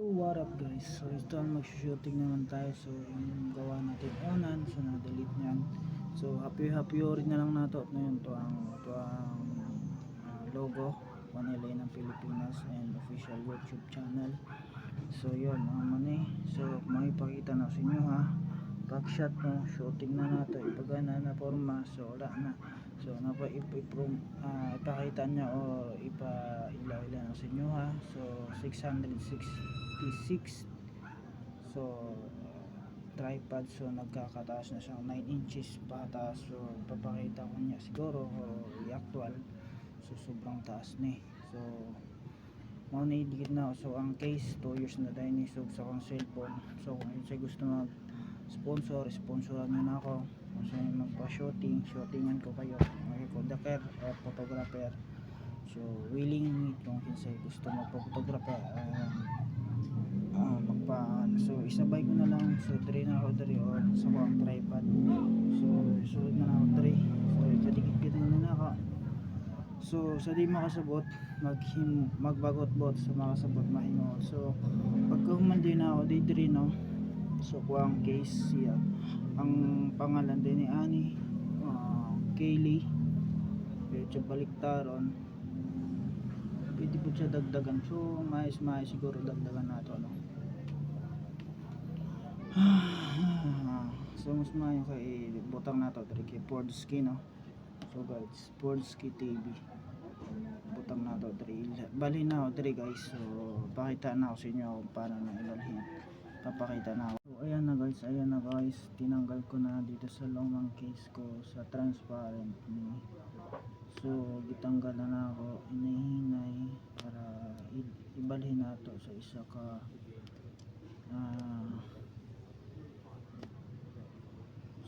So what up guys, so ito ang mag-shooting naman tayo. So yung gawa natin onan, so na-delete nyan. So happy rin na lang nato at ngayon to ang logo Manila ng Pilipinas and official YouTube channel. So yun ang money. So makipakita na sa inyo ha, backshot no, shooting na nato, ipagana na forma. So wala na, so ipakita niya o ipailaw na sa inyo ha. So 666, so tripod, so nagkakataas na siyang 9 inches pataas. So papakita ko niya siguro o i-actual, so sobrang taas ni. So mau na idikit na. So ang case 2 years na dahil nisog sa akong cellphone. So kung siya gusto mag sponsoran nyo na ako. Kung siya magpa-shootingan ko kayo, mag-photographer o photographer, so willing kung kinsay gusto magpa-photographer, so isabay ko na lang. So diri na ako diri o sa akong tripod. So sulod na ako diri, so ikadikit na ako. So sa di makasabot, magbagot-bot sa makasabot mahingo. So pagka humandi na ako diri no, so kuang case siya, ang pangalan din ni Ani, Kaylee. Medyo baliktaron, pwede po siya dagdagan. So mais siguro dagdagan nato no. So mas maayo kay butang nato diri kay Podski no. So guys, Podski TV butang nato diri, bali na ako diri guys. So pakita na ako sa inyo kung paano na ilalhin, papakita na ako. So ayan na guys, tinanggal ko na dito sa lumang case ko sa transparent ni. So gitanggal na ako, inahinay para ibalhin nato sa isa ka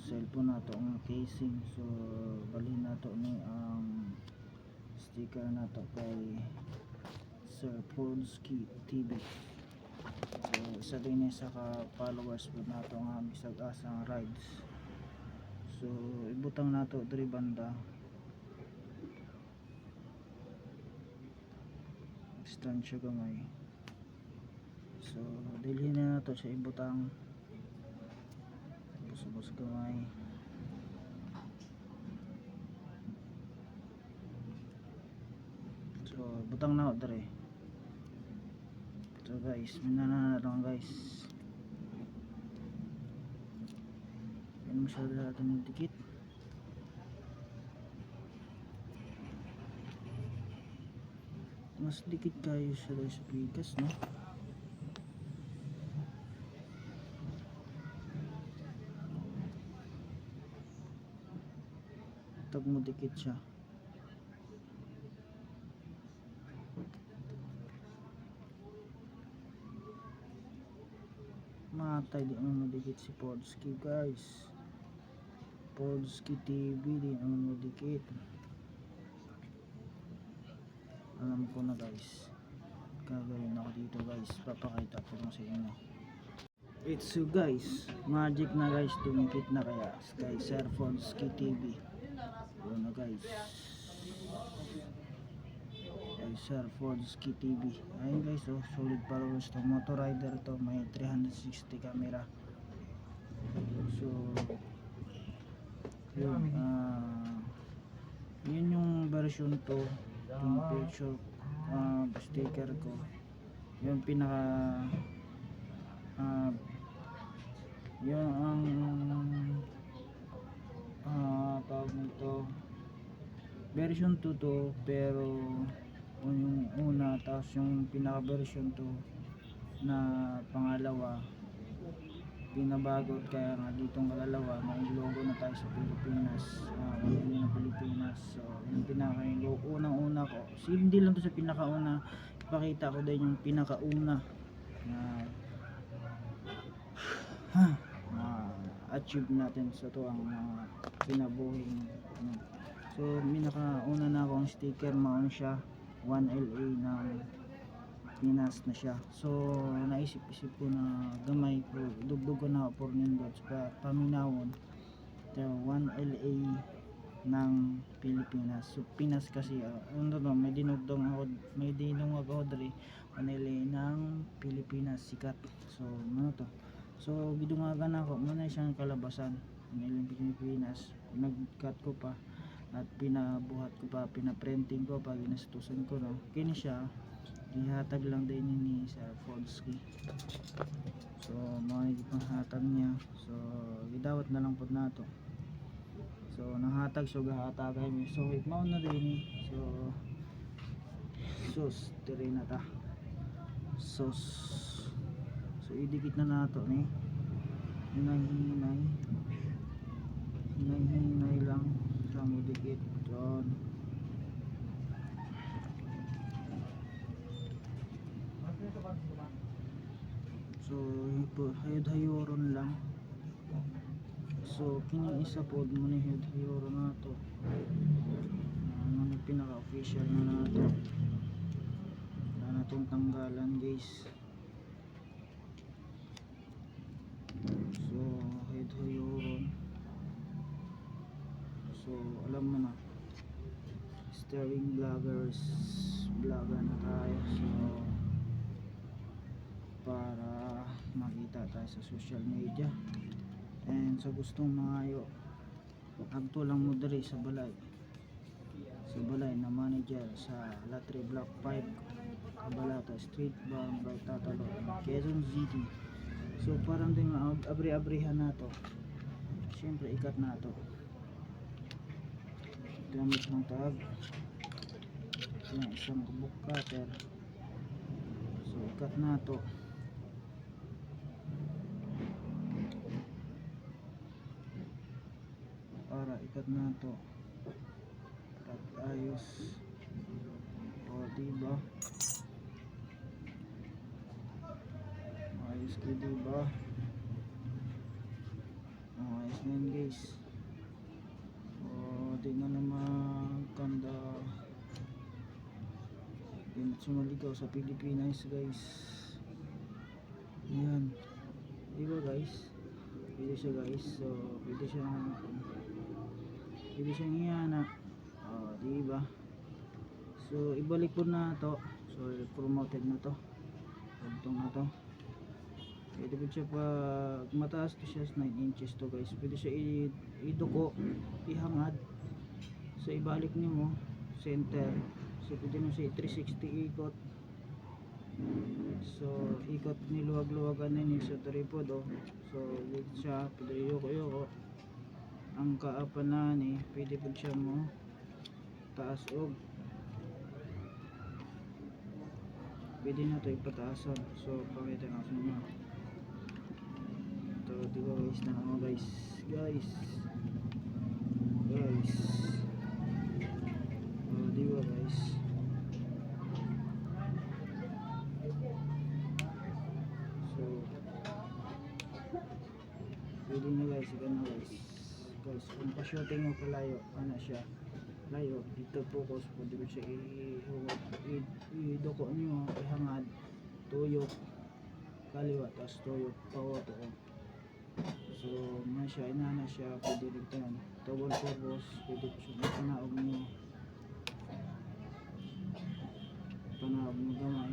cellphone nato ang casing. So balhin nato ni ang sticker nato kay Sir Podski TV. So isa din sa ka followers po nato nga bisag asang rides. So ibutang nato diri banda, distansya gamay. So dilhin na nato sa ibutang bus gamay. So butang na ako diri. So guys, minana na lang guys, yan masyado natin yung dikit. Mas dikit kayo siya guys sa pikas no. Tag mo dikit siya. Matay di naman madikit si Podski guys. Podski TV di naman madikit. Alam ko na guys, gagawin ako dito guys, papakita ko lang sa inyo. It's so guys, magic na guys, tumikit na kaya kay Sir Podski TV. Yun na guys, kay Sir Podski TV. Ayun guys, oh, solid followers to, motor rider to, may 360 camera. So yun, yun yung version 2, yung picture sticker ko, yung pinaka yun ang tawag nito, version 2 to, pero yung una, tapos yung pinaka version 2 na pangalawa pinabagot, kaya nga ditong kalalawa may logo na tayo sa Pilipinas, Manila ng Pilipinas. So yung pinaka unang-una ko, so, hindi lang to sa pinakauna, ipakita ko din yung pinakauna na achieve natin sa to ang pinabuhing so pinakauna na akong sticker, maon siya 1LA ng Pinas na siya. So naisip-isip ko na gamay ko, dugdug ko na for nindots pa paminawon. So 1LA ng Pilipinas. So Pinas kasi ano no, may dinugdong ako diri panili ng Pilipinas sikat. So ano to, so gidungagan ako muna siyang kalabasan panili ng Pilipinas. Nag-cut ko pa at pinabuhat ko pa, pinaprinting ko pa, ginastusan ko no kini siya ihatag lang din ni Sir Fonski. So mga ipanghatag niya, so gidawat na lang pod nato. So nanghatag so gahatagay mi, so mao na din so sus diri na ta sus. So idikit na nato ni hinay lang lang idikit dyan. So hayod-hayoron lang. So kining isa pod mo ni hayod-hayoron nato, ano pinaka official na nato na natong tanggalan guys. So hayod-hayoron, so alam mo na steering vlogger na tayo, so para makita tayo sa social media. And sa gustong maayo agto lang mo diri sa balay na manager sa Latri Block 5 Cabalata Street, Barangay Tatalo, Quezon City. So parang din abri-abrihan nato, syempre ikat nato gamit ng tag yan, isang book cutter. So ikat nato para ikat nato at ayos, o diba ayos ko, diba ayos na yun guys. O di na naman kanda yun sumaligaw sa Pilipinas guys. Yan, diba guys, pwede siya guys. So pwede siyang hiyana, o diba. So ibalik po na to, so promoted na to, itong na to. Pwede po siya pag mataas to siya 9 inches to guys, pwede siya iduko, ihangad. So ibalik niyo mo center, so pwede mo siya 360 ikot. So ikot niluwag-luwagan na niya sa tripod o. So dito siya pwede yoko ang kaapan na ni, pwede po siya mo taas og pwede na ito ipataasan. So pakita nga sa inyo ito, diba guys, na ano guys diba guys. So pwede na guys, ikan na guys. Kung pa-shooting mo palayo, ano siya layo, dito focus po, di ba siya idoko nyo, ihangad, tuyok kaliwa, tapos tuyok pawoto. So na siya, inana siya, pwede rin yan double purpose, pwede po siya panaog nyo gamay,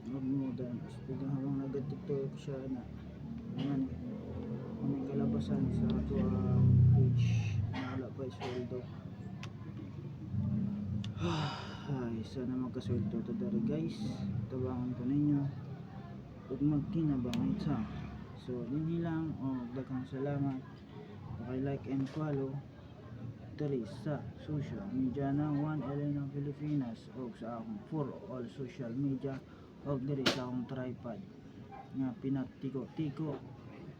magmudan, pwede habang nagtutuyok siya na naman may kalabasan sa ato page na wala pa isweldo. Ay, sana magkasweldo to dari guys, tabangan ko ninyo ug magkinabangay sa. So dinhi lang, daghang salamat, like and follow diri sa social media ng 1L ng Pilipinas o sa akong for all social media o diri sa akong tripod nga pinatiko-tiko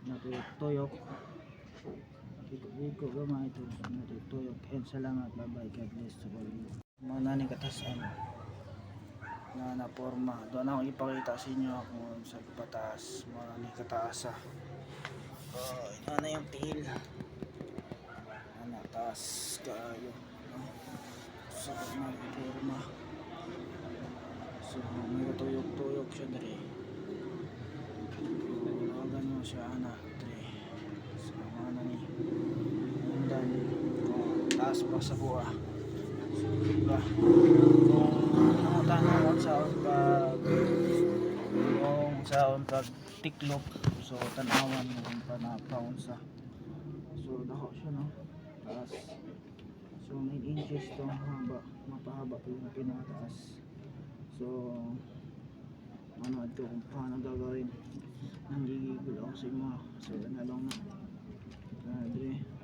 na tuyok tiko gamay ito na tuyok. And salamat, bye bye, God bless to all you. Mga naning katasan na forma doon ako ipakita sa inyo kung sa pataas, mga naning kataasa. Ito na yung tail na taas kaayo sa mga forma. So may tuyok siya dali, ganyan siya ana dali. So mga nani undan taas pa sa buha. So Diba? Kung nangutan ako sa pag tiklop, so tanawan mo kung panapaunsa. So dako siya, no? Taas. So 9 inches to haba, mapahaba pa yung pinakataas. So ano ito kung paano gagawin. Nanggigigil ako sa mga. So ano lang na.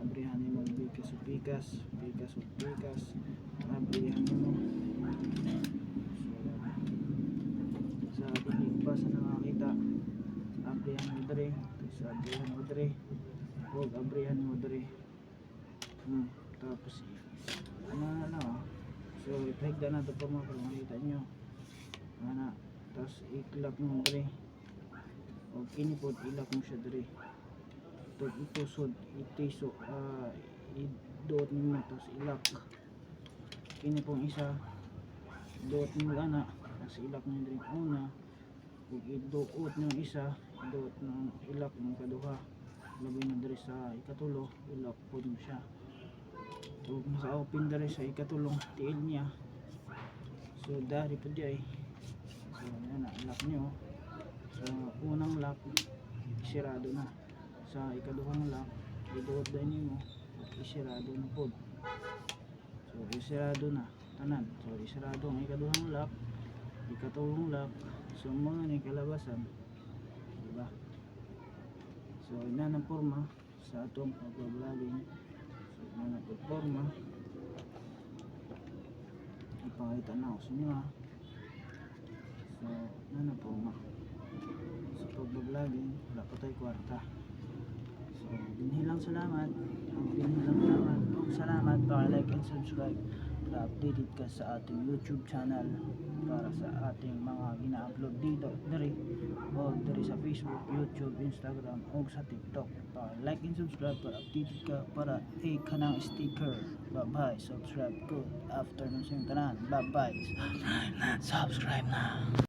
Abrihan mo pikas o pikas, pikas o pikas. Abrihan mo. So sa tinig pa sa nakakita. Abrihan mo dre. So abrihan mo dre. Huwag abrihan mo dre. Tapos so ipahigda na ito po mga kung makita nyo tapos iklap mo dre o kinipod ilap mo siya dre ito itusod itiso iduot mo tapos ilak kinipong isa iduot mo ana tapos ilak mo dre una ug iduot mo isa iduot mo ilak mo kaduha labay mo dre sa ikatulo ilak pod mo siya. So naka-open dere sa ikatulong tiil niya. So dari po diay. So yan na lock niyo. So unang lock isirado na. Sa ikaduhang lock iduot din niyo isirado na pod. So isirado na tanan. So isirado ang ikaduhang lock, ikatulong lock. So mga ni kalabasan. Diba? So ina ng porma sa atong pag-vlogging. Ano po forma ipakita na ako sa inyo so ano po sa pagbabloging wala pa tayo kwarta so binhilang salamat para like and subscribe para updated ka sa ating YouTube channel para sa ating mga gina-upload dito diri o diri sa Facebook, YouTube, Instagram o sa TikTok para like and subscribe para updated ka para ka ng sticker. Bye bye, subscribe, good afternoon sa inyo tanan, bye bye, subscribe na.